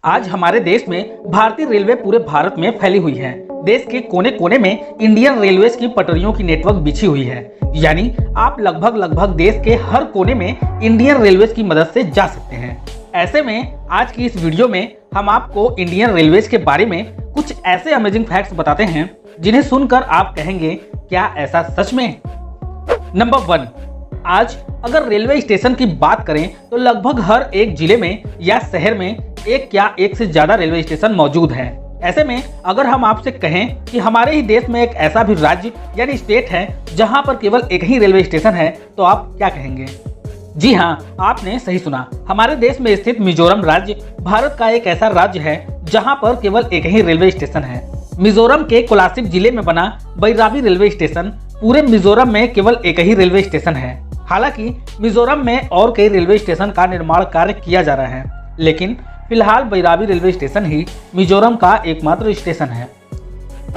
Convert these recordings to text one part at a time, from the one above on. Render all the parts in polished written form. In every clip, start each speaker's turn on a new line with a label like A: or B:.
A: आज हमारे देश में भारतीय रेलवे पूरे भारत में फैली हुई है। देश के कोने कोने में इंडियन रेलवेज की पटरियों की नेटवर्क बिछी हुई है। यानी आप लगभग देश के हर कोने में इंडियन रेलवेज की मदद से जा सकते हैं। ऐसे में आज की इस वीडियो में हम आपको इंडियन रेलवेज के बारे में कुछ ऐसे अमेजिंग फैक्ट्स बताते हैं जिन्हें सुनकर आप कहेंगे क्या ऐसा सच में। नंबर 1, आज अगर रेलवे स्टेशन की बात करें तो लगभग हर एक जिले में या शहर में एक से ज्यादा रेलवे स्टेशन मौजूद है। ऐसे में अगर हम आपसे कहें कि हमारे ही देश में एक ऐसा भी राज्य यानी स्टेट है जहां पर केवल एक ही रेलवे स्टेशन है तो आप क्या कहेंगे? जी हाँ, आपने सही सुना। हमारे देश में स्थित मिजोरम राज्य भारत का एक ऐसा राज्य है जहां पर केवल एक ही रेलवे स्टेशन है। मिजोरम के कोलासिब जिले में बना बैराबी रेलवे स्टेशन पूरे मिजोरम में केवल एक ही रेलवे स्टेशन है। हालांकि मिजोरम में और कई रेलवे स्टेशन का निर्माण कार्य किया जा रहा है, लेकिन फिलहाल बैराबी रेलवे स्टेशन ही मिजोरम का एकमात्र स्टेशन है।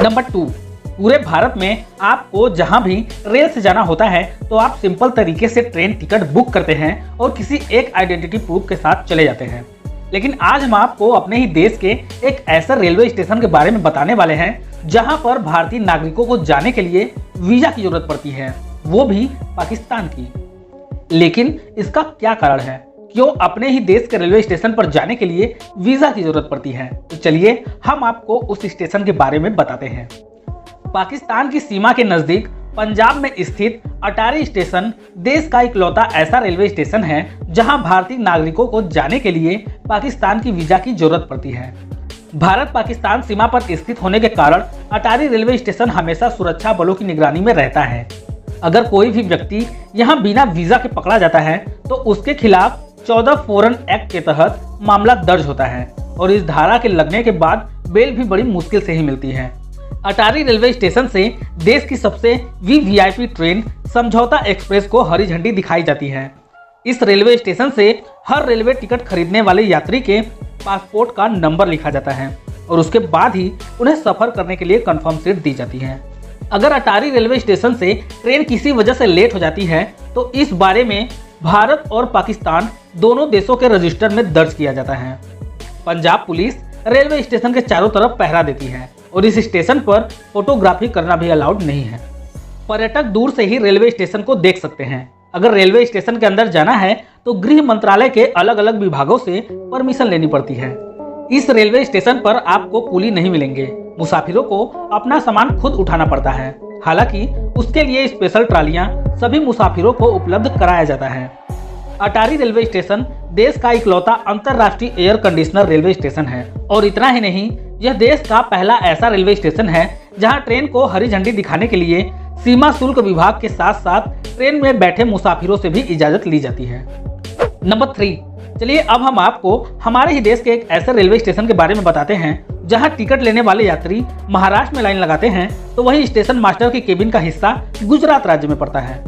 A: नंबर 2, पूरे भारत में आपको जहां भी रेल से जाना होता है तो आप सिंपल तरीके से ट्रेन टिकट बुक करते हैं और किसी एक आइडेंटिटी प्रूफ के साथ चले जाते हैं। लेकिन आज हम आपको अपने ही देश के एक ऐसा रेलवे स्टेशन के बारे में बताने वाले हैं जहां पर भारतीय नागरिकों को जाने के लिए वीजा की जरूरत पड़ती है, वो भी पाकिस्तान की। लेकिन इसका क्या कारण है? क्यों अपने ही देश के रेलवे स्टेशन पर जाने के लिए वीजा की जरूरत पड़ती है? तो चलिए हम आपको उस स्टेशन के बारे में बताते हैं। पाकिस्तान की सीमा के नजदीक पंजाब में स्थित अटारी स्टेशन देश का इकलौता ऐसा रेलवे स्टेशन है जहां भारतीय नागरिकों को जाने के लिए पाकिस्तान की वीजा की जरूरत पड़ती है। भारत पाकिस्तान सीमा पर स्थित होने के कारण अटारी रेलवे स्टेशन हमेशा सुरक्षा बलों की निगरानी में रहता है। अगर कोई भी व्यक्ति यहां बिना वीजा के पकड़ा जाता है तो उसके खिलाफ 14 फॉरेन एक्ट के तहत मामला दर्ज होता है और इस धारा के लगने के बाद बेल भी बड़ी मुश्किल से ही मिलती है। अटारी रेलवे स्टेशन से देश की सबसे वीवीआईपी ट्रेन समझौता एक्सप्रेस को हरी झंडी दिखाई जाती है। इस रेलवे स्टेशन से हर रेलवे टिकट खरीदने वाले यात्री के पासपोर्ट का नंबर लिखा जाता है और उसके बाद ही उन्हें सफर करने के लिए कंफर्म सीट दी जाती है। अगर अटारी रेलवे स्टेशन से ट्रेन किसी वजह से लेट हो जाती है तो इस बारे में भारत और पाकिस्तान दोनों देशों के रजिस्टर में दर्ज किया जाता है। पंजाब पुलिस रेलवे स्टेशन के चारों तरफ पहरा देती है और इस स्टेशन पर फोटोग्राफी करना भी अलाउड नहीं है। पर्यटक दूर से ही रेलवे स्टेशन को देख सकते हैं। अगर रेलवे स्टेशन के अंदर जाना है तो गृह मंत्रालय के अलग अलग विभागों से परमिशन लेनी पड़ती है। इस रेलवे स्टेशन पर आपको कुली नहीं मिलेंगे। मुसाफिरों को अपना सामान खुद उठाना पड़ता है। हालांकि उसके लिए स्पेशल ट्रालियां सभी मुसाफिरों को उपलब्ध कराया जाता है। अटारी रेलवे स्टेशन देश का इकलौता अंतरराष्ट्रीय एयर कंडीशनर रेलवे स्टेशन है और इतना ही नहीं, यह देश का पहला ऐसा रेलवे स्टेशन है जहां ट्रेन को हरी झंडी दिखाने के लिए सीमा शुल्क विभाग के साथ साथ ट्रेन में बैठे मुसाफिरों से भी इजाजत ली जाती है। नंबर 3, चलिए अब हम आपको हमारे ही देश के एक ऐसे रेलवे स्टेशन के बारे में बताते हैं जहां टिकट लेने वाले यात्री महाराष्ट्र में लाइन लगाते हैं तो वही स्टेशन मास्टर की केबिन का हिस्सा गुजरात राज्य में पड़ता है।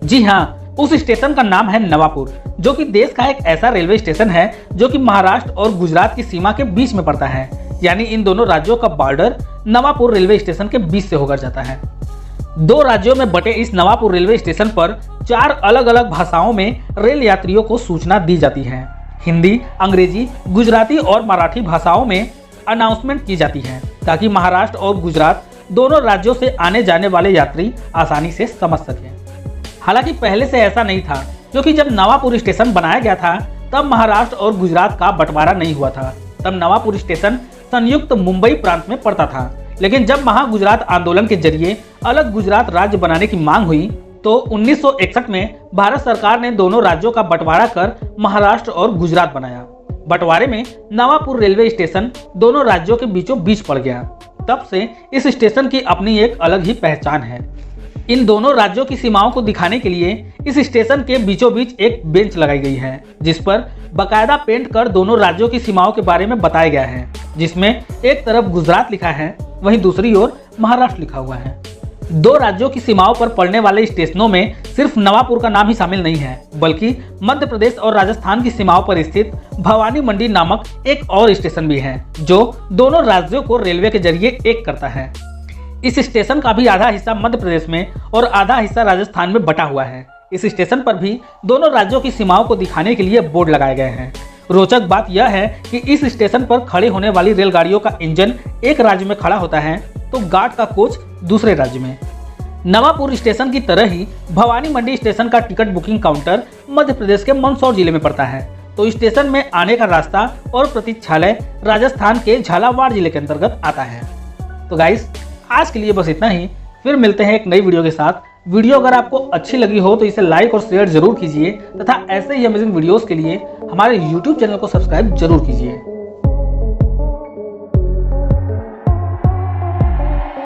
A: जी हाँ, उस स्टेशन का नाम है नवापुर, जो कि देश का एक ऐसा रेलवे स्टेशन है जो कि महाराष्ट्र और गुजरात की सीमा के बीच में पड़ता है। यानी इन दोनों राज्यों का बॉर्डर नवापुर रेलवे स्टेशन के बीच से होकर जाता है। दो राज्यों में बटे इस नवापुर रेलवे स्टेशन पर 4 अलग अलग भाषाओं में रेल यात्रियों को सूचना दी जाती है। हिंदी, अंग्रेजी, गुजराती और मराठी भाषाओं में अनाउंसमेंट की जाती है ताकि महाराष्ट्र और गुजरात दोनों राज्यों से आने जाने वाले यात्री आसानी से समझ सकें। हालांकि पहले से ऐसा नहीं था, क्योंकि जब नवापुर स्टेशन बनाया गया था तब महाराष्ट्र और गुजरात का बंटवारा नहीं हुआ था। तब नवापुर स्टेशन संयुक्त मुंबई प्रांत में पड़ता था। लेकिन जब महागुजरात आंदोलन के जरिए अलग गुजरात राज्य बनाने की मांग हुई तो 1961 में भारत सरकार ने दोनों राज्यों का बंटवारा कर महाराष्ट्र और गुजरात बनाया। बंटवारे में नवापुर रेलवे स्टेशन दोनों राज्यों के बीचों बीच पड़ गया। तब से इस स्टेशन की अपनी एक अलग ही पहचान है। इन दोनों राज्यों की सीमाओं को दिखाने के लिए इस स्टेशन के बीचों बीच एक बेंच लगाई गई है जिस पर बकायदा पेंट कर दोनों राज्यों की सीमाओं के बारे में बताया गया है, जिसमें एक तरफ गुजरात लिखा है वहीं दूसरी ओर महाराष्ट्र लिखा हुआ है। दो राज्यों की सीमाओं पर पड़ने वाले स्टेशनों में सिर्फ नवापुर का नाम ही शामिल नहीं है, बल्कि मध्य प्रदेश और राजस्थान की सीमाओं पर स्थित भवानी मंडी नामक एक और स्टेशन भी है जो दोनों राज्यों को रेलवे के जरिए एक करता है। इस स्टेशन का भी आधा हिस्सा मध्य प्रदेश में और आधा हिस्सा राजस्थान में बटा हुआ है। इस स्टेशन पर भी दोनों राज्यों की सीमाओं को दिखाने के लिए बोर्ड लगाए गए हैं रोचक बात यह है कि इस स्टेशन पर खड़े होने वाली रेलगाड़ियों का इंजन एक राज्य में खड़ा होता है तो गार्ड का कोच दूसरे राज्य में। नवापुर स्टेशन की तरह ही भवानी मंडी स्टेशन का ticket booking counter Madhya Pradesh के मंदसौर जिले में पड़ता है, तो स्टेशन में आने का रास्ता और प्रतीक्षालय राजस्थान के झालावाड़ जिले के अंतर्गत आता है। तो गाइस, आज के लिए बस इतना ही। फिर मिलते हैं एक नई वीडियो के साथ। वीडियो अगर आपको अच्छी लगी हो तो इसे लाइक और शेयर जरूर कीजिए तथा ऐसे ही अमेजिंग वीडियोस के लिए हमारे YouTube चैनल को सब्सक्राइब जरूर कीजिए।